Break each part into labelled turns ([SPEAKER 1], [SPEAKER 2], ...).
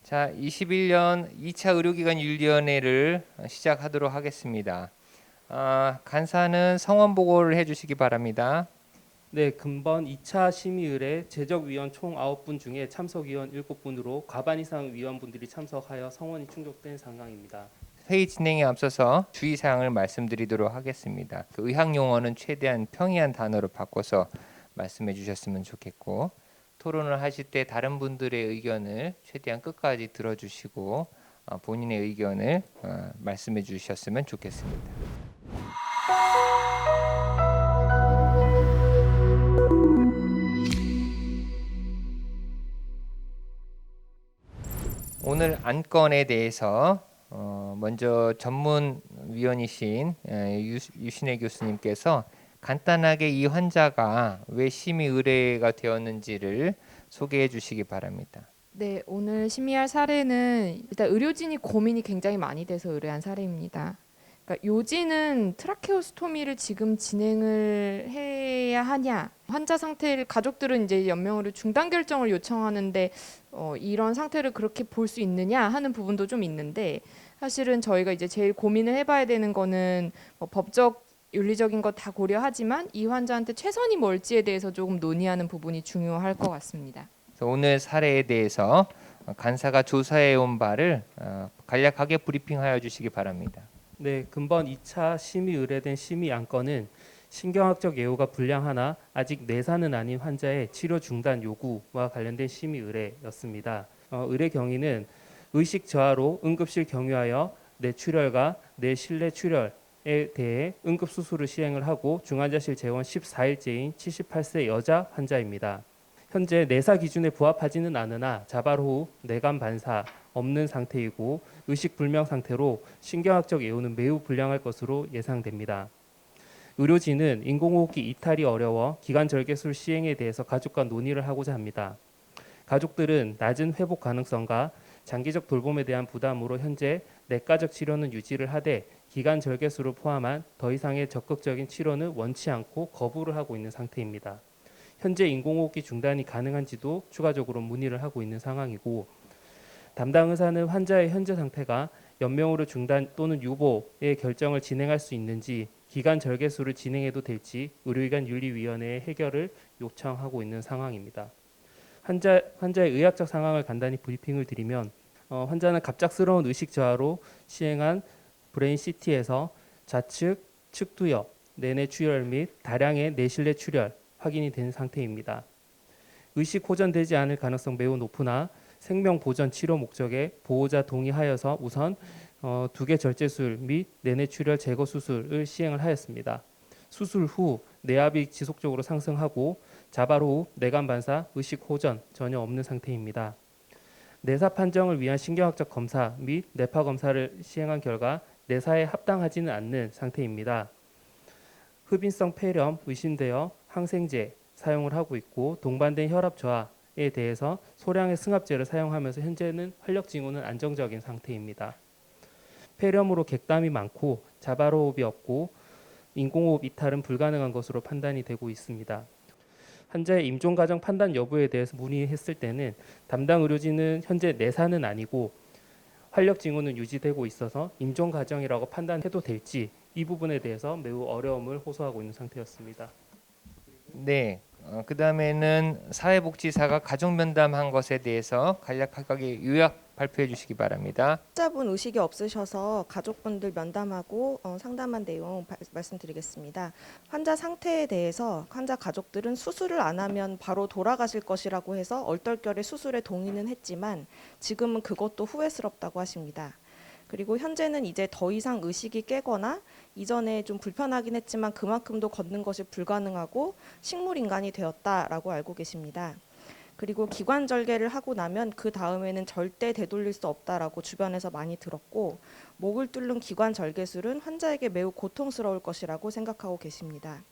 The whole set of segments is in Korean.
[SPEAKER 1] 자, 21년 2차 의료기관 윤리위원회를 시작하도록 하겠습니다. 간사는 성원 보고를 해주시기 바랍니다.
[SPEAKER 2] 네, 금번 2차 심의의뢰 제적위원 총 9분 중에 참석위원 7분으로 과반 이상 위원분들이 참석하여 성원이 충족된 상황입니다.
[SPEAKER 1] 회의 진행에 앞서서 주의사항을 말씀드리도록 하겠습니다. 그 의학 용어는 최대한 평이한 단어로 바꿔서 말씀해 주셨으면 좋겠고, 토론을 하실 때 다른 분들의 의견을 최대한 끝까지 들어주시고 본인의 의견을 말씀해 주셨으면 좋겠습니다. 오늘 안건에 대해서 먼저 전문위원이신 유신혜 교수님께서 간단하게 이 환자가 왜 심의 의뢰가 되었는지를 소개해 주시기 바랍니다.
[SPEAKER 3] 네, 오늘 심의할 사례는 일단 의료진이 고민이 굉장히 많이 돼서 의뢰한 사례입니다. 그러니까 요지는 트라케오스토미를 지금 진행을 해야 하냐, 환자 상태를 가족들은 이제 연명으로 중단 결정을 요청하는데 이런 상태를 그렇게 볼 수 있느냐 하는 부분도 좀 있는데, 사실은 저희가 이제 제일 고민을 해봐야 되는 거는 법적 윤리적인 거 다 고려하지만 이 환자한테 최선이 뭘지에 대해서 조금 논의하는 부분이 중요할 것 같습니다.
[SPEAKER 1] 오늘 사례에 대해서 간사가 조사해 온 바를 간략하게 브리핑하여 주시기 바랍니다.
[SPEAKER 2] 네, 금번 2차 심의 의뢰된 심의 안건은 신경학적 예후가 불량하나 아직 내사는 아닌 환자의 치료 중단 요구와 관련된 심의 의뢰였습니다. 의뢰 경위는 의식 저하로 응급실 경유하여 뇌출혈과 뇌실내 출혈에 대해 응급 수술을 시행을 하고 중환자실 재원 14일째인 78세 여자 환자입니다. 현재 내사 기준에 부합하지는 않으나 자발 호흡, 뇌관 반사 없는 상태이고 의식 불명 상태로 신경학적 예후는 매우 불량할 것으로 예상됩니다. 의료진은 인공호흡기 이탈이 어려워 기관 절개술 시행에 대해서 가족과 논의를 하고자 합니다. 가족들은 낮은 회복 가능성과 장기적 돌봄에 대한 부담으로 현재 내과적 치료는 유지를 하되 기관 절개술을 포함한 더 이상의 적극적인 치료는 원치 않고 거부를 하고 있는 상태입니다. 현재 인공호흡기 중단이 가능한지도 추가적으로 문의를 하고 있는 상황이고, 담당 의사는 환자의 현재 상태가 연명으로 중단 또는 유보의 결정을 진행할 수 있는지, 기관 절개술을 진행해도 될지 의료기관 윤리위원회에 해결을 요청하고 있는 상황입니다. 환자의 의학적 상황을 간단히 브리핑을 드리면, 환자는 갑작스러운 의식 저하로 시행한 브레인 CT에서 좌측 측두엽, 내내 출혈 및 다량의 뇌실내 출혈 확인이 된 상태입니다. 의식 호전되지 않을 가능성 매우 높으나 생명 보전 치료 목적에 보호자 동의하여서 우선 2개 절제술 및 내내 출혈 제거 수술을 시행을 하였습니다. 수술 후 뇌압이 지속적으로 상승하고 자발 호흡, 뇌관 반사, 의식 호전 전혀 없는 상태입니다. 내사 판정을 위한 신경학적 검사 및 뇌파 검사를 시행한 결과 내사에 합당하지는 않는 상태입니다. 흡인성 폐렴 의심되어 항생제 사용을 하고 있고 동반된 혈압 저하에 대해서 소량의 승합제를 사용하면서 현재는 활력 징후는 안정적인 상태입니다. 폐렴으로 객담이 많고 자발호흡이 없고 인공호흡 이탈은 불가능한 것으로 판단이 되고 있습니다. 환자의 임종 과정 판단 여부에 대해서 문의했을 때는 담당 의료진은 현재 내사는 아니고 활력 징후는 유지되고 있어서 임종 과정이라고 판단해도 될지 이 부분에 대해서 매우 어려움을 호소하고 있는 상태였습니다.
[SPEAKER 1] 네, 그 다음에는 사회복지사가 가족 면담한 것에 대해서 간략하게 요약 발표해 주시기 바랍니다.
[SPEAKER 4] 환자분 의식이 없으셔서 가족분들 면담하고 상담한 내용 말씀드리겠습니다. 환자 상태에 대해서 환자 가족들은 수술을 안 하면 바로 돌아가실 것이라고 해서 얼떨결에 수술에 동의는 했지만 지금은 그것도 후회스럽다고 하십니다. 그리고 현재는 이제 더 이상 의식이 깨거나 이전에 좀 불편하긴 했지만 그만큼도 걷는 것이 불가능하고 식물인간이 되었다라고 알고 계십니다. 그리고 기관 절개를 하고 나면 그 다음에는 절대 되돌릴 수 없다라고 주변에서 많이 들었고, 목을 뚫는 기관 절개술은 환자에게 매우 고통스러울 것이라고 생각하고 계십니다.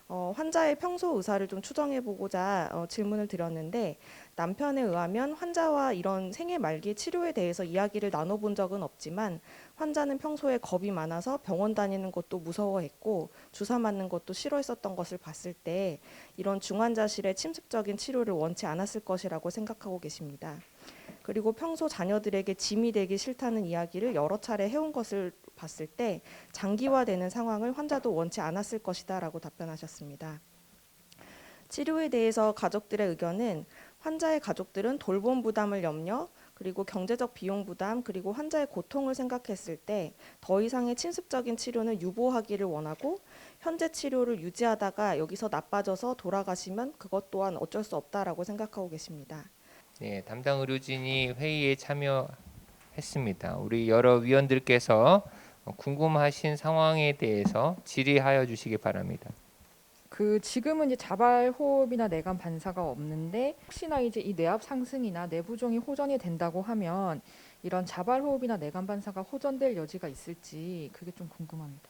[SPEAKER 4] 환자의 평소 의사를 좀 추정해 보고자 질문을 드렸는데, 남편에 의하면 환자와 이런 생애 말기 치료에 대해서 이야기를 나눠본 적은 없지만 환자는 평소에 겁이 많아서 병원 다니는 것도 무서워했고 주사 맞는 것도 싫어했었던 것을 봤을 때 이런 중환자실의 침습적인 치료를 원치 않았을 것이라고 생각하고 계십니다. 그리고 평소 자녀들에게 짐이 되기 싫다는 이야기를 여러 차례 해온 것을 봤을 때 장기화되는 상황을 환자도 원치 않았을 것이다라고 답변하셨습니다. 치료에 대해서 가족들의 의견은 환자의 가족들은 돌봄 부담을 염려, 그리고 경제적 비용 부담, 그리고 환자의 고통을 생각했을 때 더 이상의 침습적인 치료는 유보하기를 원하고 현재 치료를 유지하다가 여기서 나빠져서 돌아가시면 그것 또한 어쩔 수 없다라고 생각하고 계십니다.
[SPEAKER 1] 네, 담당 의료진이 회의에 참여했습니다. 우리 여러 위원들께서 궁금하신 상황에 대해서 질의하여 주시기 바랍니다.
[SPEAKER 5] 지금은 이제 자발 호흡이나 내관 반사가 없는데 혹시나 이제 이 뇌압 상승이나 내부종이 호전이 된다고 하면 이런 자발 호흡이나 내관 반사가 호전될 여지가 있을지 그게 좀 궁금합니다.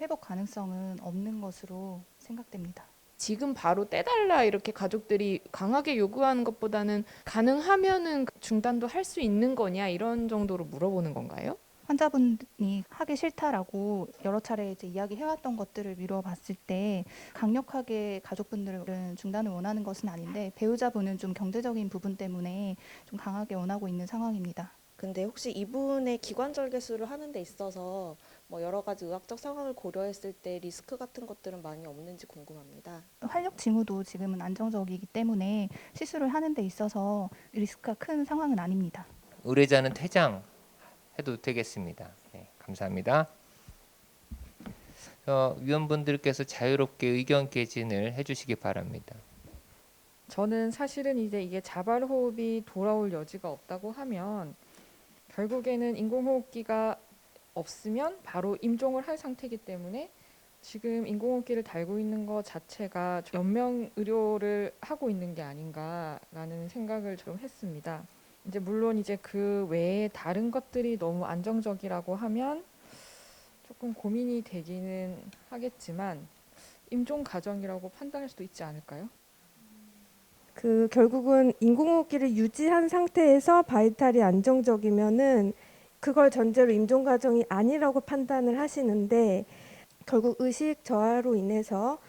[SPEAKER 6] 회복 가능성은 없는 것으로 생각됩니다.
[SPEAKER 3] 지금 바로 떼달라 이렇게 가족들이 강하게 요구하는 것보다는 가능하면은 중단도 할 수 있는 거냐 이런 정도로 물어보는 건가요?
[SPEAKER 6] 환자분이 하기 싫다라고 여러 차례 이제 이야기해왔던 것들을 미뤄봤을 때 강력하게 가족분들은 중단을 원하는 것은 아닌데 배우자분은 좀 경제적인 부분 때문에 좀 강하게 원하고 있는 상황입니다.
[SPEAKER 4] 근데 혹시 이분의 기관절개술을 하는 데 있어서 뭐 여러 가지 의학적 상황을 고려했을 때 리스크 같은 것들은 많이 없는지 궁금합니다.
[SPEAKER 6] 활력 징후도 지금은 안정적이기 때문에 시술을 하는 데 있어서 리스크가 큰 상황은 아닙니다.
[SPEAKER 1] 의뢰자는 퇴장해도 되겠습니다. 네, 감사합니다. 위원분들께서 자유롭게 의견 개진을 해주시기 바랍니다.
[SPEAKER 5] 저는 사실은 이제 이게 자발 호흡이 돌아올 여지가 없다고 하면 결국에는 인공호흡기가 없으면 바로 임종을 할 상태이기 때문에 지금 인공호흡기를 달고 있는 것 자체가 연명 의료를 하고 있는 게 아닌가라는 생각을 좀 했습니다. 이제 물론 이제 그 외에 다른 것들이 너무 안정적이라고 하면 조금 고민이 되기는 하겠지만 임종 과정이라고 판단할 수도 있지 않을까요?
[SPEAKER 7] 결국은 인공호흡기를 유지한 상태에서 바이탈이 안정적이면은 그걸 전제로 임종 과정이 아니라고 판단을 하시는데 결국 의식 저하로 인해서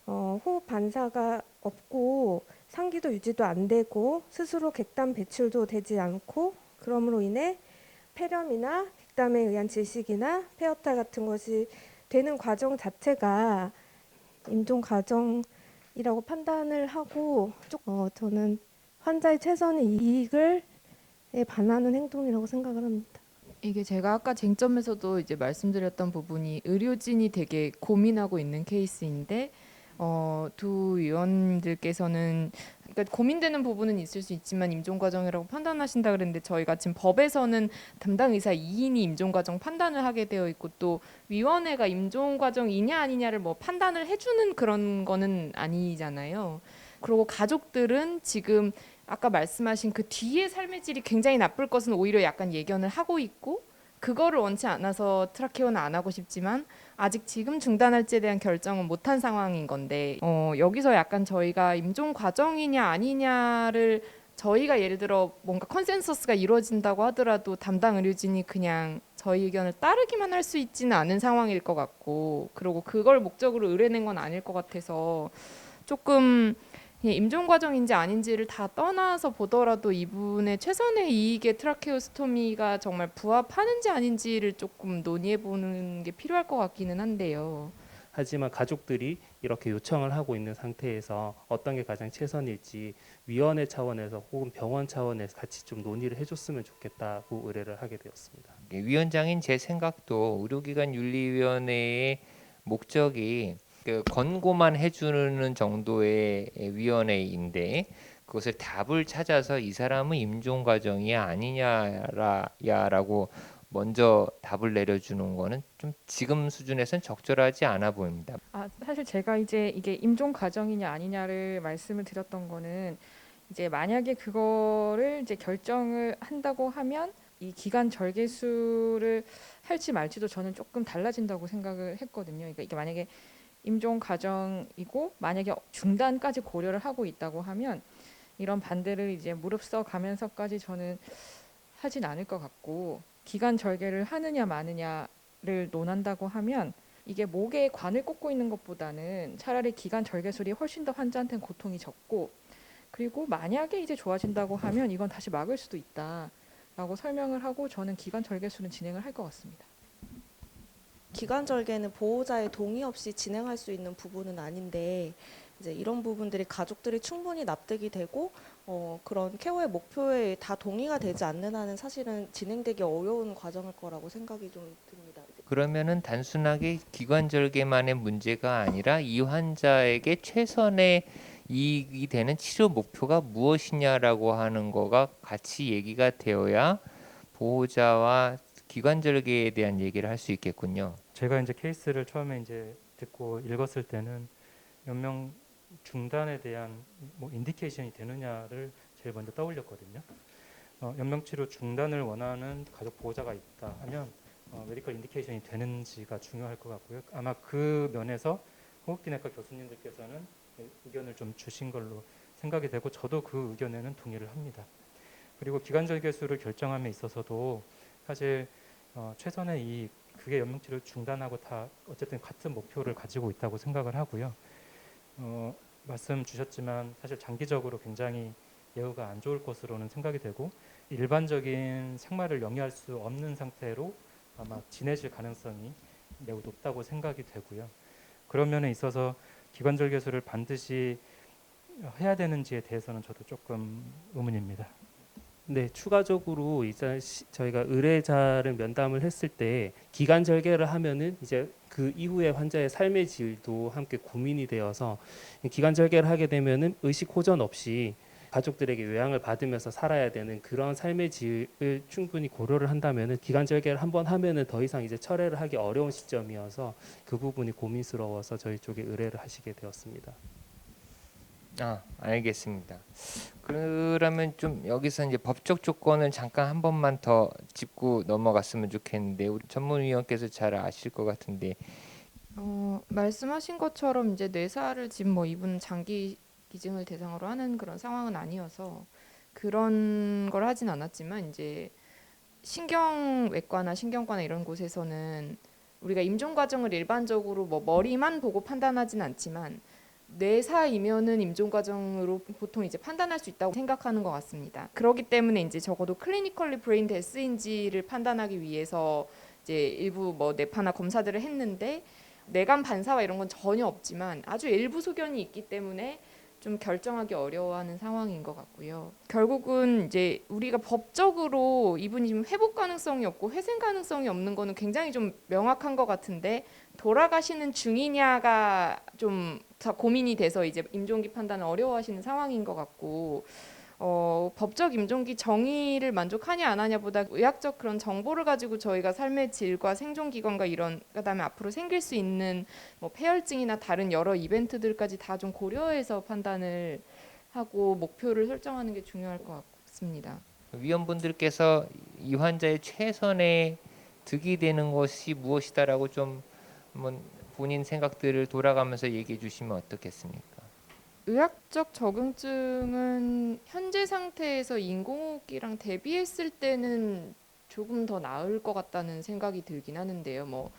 [SPEAKER 7] 호흡 반사가 없고 상기도 유지도 안 되고 스스로 객담 배출도 되지 않고 그럼으로 인해 폐렴이나 객담에 의한 질식이나 폐허탈 같은 것이 되는 과정 자체가 임종 과정이라고 판단을 하고 저는 환자의 최선의 이익을 반하는 행동이라고 생각을 합니다.
[SPEAKER 3] 이게 제가 아까 쟁점에서도 이제 말씀드렸던 부분이 의료진이 되게 고민하고 있는 케이스인데 두 위원들께서는 그러니까 고민되는 부분은 있을 수 있지만 임종 과정이라고 판단하신다 그랬는데 저희가 지금 법에서는 담당 의사 2인이 임종 과정 판단을 하게 되어 있고 또 위원회가 임종 과정이냐 아니냐를 뭐 판단을 해주는 그런 거는 아니잖아요. 그리고 가족들은 지금 아까 말씀하신 그 뒤에 삶의 질이 굉장히 나쁠 것은 오히려 약간 예견을 하고 있고 그거를 원치 않아서 트라케오는 안 하고 싶지만 아직 지금 중단할지에 대한 결정은 못한 상황인 건데 여기서 약간 저희가 임종 과정이냐 아니냐를 저희가 예를 들어 뭔가 컨센서스가 이루어진다고 하더라도 담당 의료진이 그냥 저희 의견을 따르기만 할 수 있지는 않은 상황일 것 같고 그리고 그걸 목적으로 의뢰낸 건 아닐 것 같아서 조금 임종 과정인지 아닌지를 다 떠나서 보더라도 이분의 최선의 이익에 트라케오스토미가 정말 부합하는지 아닌지를 조금 논의해 보는 게 필요할 것 같기는 한데요.
[SPEAKER 2] 하지만 가족들이 이렇게 요청을 하고 있는 상태에서 어떤 게 가장 최선일지 위원회 차원에서 혹은 병원 차원에서 같이 좀 논의를 해줬으면 좋겠다고 의뢰를 하게 되었습니다.
[SPEAKER 1] 위원장인 제 생각도 의료기관 윤리위원회의 목적이 권고만 해주는 정도의 위원회인데 그것을 답을 찾아서 이 사람은 임종 과정이 아니냐라고 먼저 답을 내려주는 거는 좀 지금 수준에선 적절하지 않아 보입니다.
[SPEAKER 5] 사실 제가 이제 이게 임종 과정이냐 아니냐를 말씀을 드렸던 거는 이제 만약에 그거를 이제 결정을 한다고 하면 이 기간 절개술을 할지 말지도 저는 조금 달라진다고 생각을 했거든요. 그러니까 이게 만약에 임종 과정이고 만약에 중단까지 고려를 하고 있다고 하면 이런 반대를 이제 무릅써 가면서까지 저는 하진 않을 것 같고 기간 절개를 하느냐 마느냐를 논한다고 하면 이게 목에 관을 꽂고 있는 것보다는 차라리 기간 절개술이 훨씬 더 환자한테는 고통이 적고 그리고 만약에 이제 좋아진다고 하면 이건 다시 막을 수도 있다라고 설명을 하고 저는 기관 절개술은 진행을 할 것 같습니다.
[SPEAKER 4] 기관 절개는 보호자의 동의 없이 진행할 수 있는 부분은 아닌데 이제 이런 부분들이 가족들이 충분히 납득이 되고 그런 케어의 목표에 다 동의가 되지 않는 한은 사실은 진행되기 어려운 과정일 거라고 생각이 좀 듭니다.
[SPEAKER 1] 그러면은 단순하게 기관절개만의 문제가 아니라 이 환자에게 최선의 이익이 되는 치료 목표가 무엇이냐라고 하는 거가 같이 얘기가 되어야 보호자와 기관절개에 대한 얘기를 할 수 있겠군요.
[SPEAKER 8] 제가 이제 케이스를 처음에 이제 듣고 읽었을 때는 연명 중단에 대한 뭐 인디케이션이 되느냐를 제일 먼저 떠올렸거든요. 연명 치료 중단을 원하는 가족 보호자가 있다 하면 메디컬 인디케이션이 되는지가 중요할 것 같고요. 아마 그 면에서 호흡기내과 교수님들께서는 의견을 좀 주신 걸로 생각이 되고 저도 그 의견에는 동의를 합니다. 그리고 기관절개술을 결정함에 있어서도 사실 최선의 이익 그게 연명치료 중단하고 다 어쨌든 같은 목표를 가지고 있다고 생각을 하고요. 말씀 주셨지만 사실 장기적으로 굉장히 예후가 안 좋을 것으로는 생각이 되고 일반적인 생활을 영위할 수 없는 상태로 아마 지내실 가능성이 매우 높다고 생각이 되고요. 그런 면에 있어서 기관절개술을 반드시 해야 되는지에 대해서는 저도 조금 의문입니다.
[SPEAKER 2] 네, 추가적으로 이제 저희가 의뢰자를 면담을 했을 때 기관 절개를 하면은 이제 그 이후에 환자의 삶의 질도 함께 고민이 되어서 기관 절개를 하게 되면은 의식 호전 없이 가족들에게 요양을 받으면서 살아야 되는 그런 삶의 질을 충분히 고려를 한다면은 기관 절개를 한번 하면은 더 이상 이제 철회를 하기 어려운 시점이어서 그 부분이 고민스러워서 저희 쪽에 의뢰를 하시게 되었습니다.
[SPEAKER 1] 알겠습니다. 그러면 좀 여기서 이제 법적 조건을 잠깐 한 번만 더 짚고 넘어갔으면 좋겠는데 우리 전문위원께서 잘 아실 것 같은데
[SPEAKER 3] 말씀하신 것처럼 이제 뇌사를 지금 뭐 이분 장기 기증을 대상으로 하는 그런 상황은 아니어서 그런 걸 하진 않았지만 이제 신경외과나 신경과나 이런 곳에서는 우리가 임종 과정을 일반적으로 뭐 머리만 보고 판단하진 않지만 뇌사이면은 임종 과정으로 보통 이제 판단할 수 있다고 생각하는 것 같습니다. 그렇기 때문에 이제 적어도 클리니컬리 브레인 데스인지를 판단하기 위해서 이제 일부 뭐 뇌파나 검사들을 했는데 뇌간 반사와 이런 건 전혀 없지만 아주 일부 소견이 있기 때문에 좀 결정하기 어려워하는 상황인 것 같고요. 결국은 이제 우리가 법적으로 이분이 지금 회복 가능성이 없고 회생 가능성이 없는 거는 굉장히 좀 명확한 것 같은데 돌아가시는 중이냐가 좀 다 고민이 돼서 이제 임종기 판단을 어려워하시는 상황인 것 같고 법적 임종기 정의를 만족하냐 안 하냐보다 의학적 그런 정보를 가지고 저희가 삶의 질과 생존 기간과 이런 그다음에 앞으로 생길 수 있는 뭐 폐혈증이나 다른 여러 이벤트들까지 다 좀 고려해서 판단을 하고 목표를 설정하는 게 중요할 것 같습니다.
[SPEAKER 1] 위원분들께서 이 환자의 최선의 득이 되는 것이 무엇이다라고 좀 한번 본인 생각들을 돌아가면서 얘기해 주시면 어떻겠습니까?
[SPEAKER 3] 의학적 적응증은 현재 상태에서 인공호흡기랑 대비했을 때는 조금 더 나을 것 같다는 생각이 들긴 하는데요.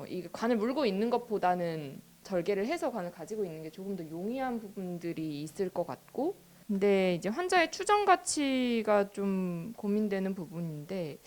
[SPEAKER 3] 이 관을 물고 있는 것보다는 절개를 해서 관을 가지고 있는 게 조금 더 용이한 부분들이 있을 것 같고, 근데 이제 환자의 추정 가치가 좀 고민되는 부분인데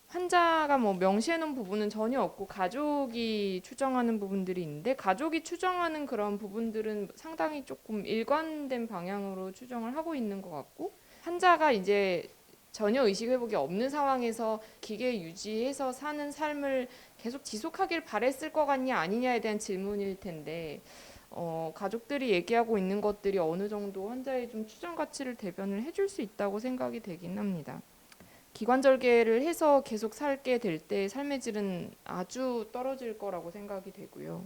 [SPEAKER 3] 환자가 뭐 명시해 놓은 부분은 전혀 없고 가족이 추정하는 부분들이 있는데 가족이 추정하는 그런 부분들은 상당히 조금 일관된 방향으로 추정을 하고 있는 것 같고 환자가 이제 전혀 의식 회복이 없는 상황에서 기계 유지해서 사는 삶을 계속 지속하길 바랬을 것 같냐 아니냐에 대한 질문일 텐데 가족들이 얘기하고 있는 것들이 어느 정도 환자의 좀 추정 가치를 대변을 해줄 수 있다고 생각이 되긴 합니다. 기관절개를 해서 계속 살게 될 때 삶의 질은 아주 떨어질 거라고 생각이 되고요.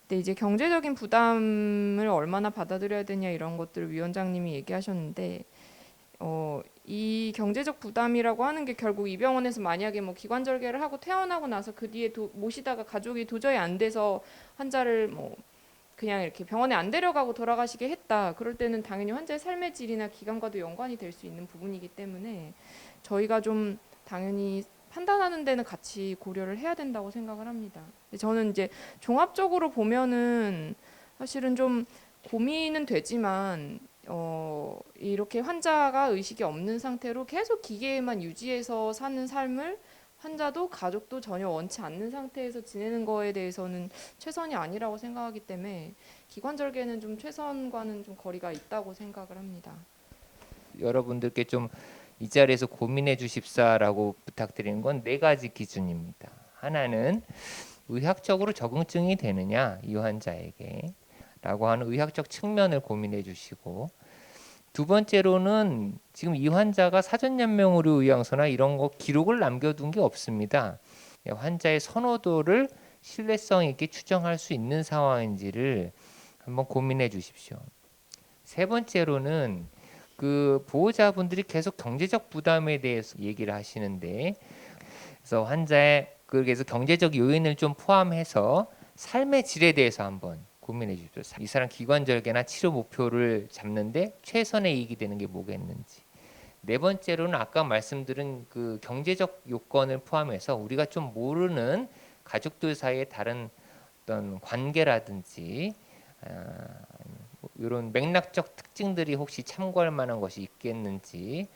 [SPEAKER 3] 근데 이제 경제적인 부담을 얼마나 받아들여야 되냐 이런 것들을 위원장님이 얘기하셨는데 이 경제적 부담이라고 하는 게 결국 이 병원에서 만약에 뭐 기관절개를 하고 퇴원하고 나서 그 뒤에 모시다가 가족이 도저히 안 돼서 환자를 뭐 그냥 이렇게 병원에 안 데려가고 돌아가시게 했다. 그럴 때는 당연히 환자의 삶의 질이나 기간과도 연관이 될 수 있는 부분이기 때문에 저희가 좀 당연히 판단하는 데는 같이 고려를 해야 된다고 생각을 합니다. 저는 이제 종합적으로 보면은 사실은 좀 고민은 되지만 이렇게 환자가 의식이 없는 상태로 계속 기계에만 유지해서 사는 삶을 환자도 가족도 전혀 원치 않는 상태에서 지내는 거에 대해서는 최선이 아니라고 생각하기 때문에 기관절개는 좀 최선과는 좀 거리가 있다고 생각을 합니다.
[SPEAKER 1] 여러분들께 좀 이 자리에서 고민해 주십사라고 부탁드리는 건 네 가지 기준입니다. 하나는 의학적으로 적응증이 되느냐 이 환자에게 라고 하는 의학적 측면을 고민해 주시고, 두 번째로는 지금 이 환자가 사전연명의료 의향서나 이런 거 기록을 남겨둔 게 없습니다. 환자의 선호도를 신뢰성 있게 추정할 수 있는 상황인지를 한번 고민해 주십시오. 세 번째로는 그 보호자분들이 계속 경제적 부담에 대해서 얘기를 하시는데, 그래서 환자의 그래서 경제적 요인을 좀 포함해서 삶의 질에 대해서 한번 고민해 주십시오. 이 사람 기관절개나 치료 목표를 잡는데 최선의 이익이 되는 게 뭐겠는지. 네 번째로는 아까 말씀드린 그 경제적 요건을 포함해서 우리가 좀 모르는 가족들 사이의 다른 어떤 관계라든지 이런 맥락적 특징들이 혹시 참고할 만한 것이 있겠는지,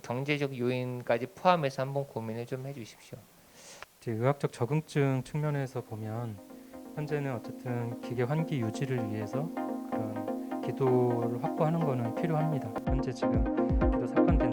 [SPEAKER 1] 경제적 요인까지 포함해서 한번 고민을 좀 해주십시오.
[SPEAKER 8] 이제 의학적 적응증 측면에서 보면 현재는 어쨌든 기계 환기 유지를 위해서 그런 기도를 확보하는 것은 필요합니다. 현재 지금 기도 삭감된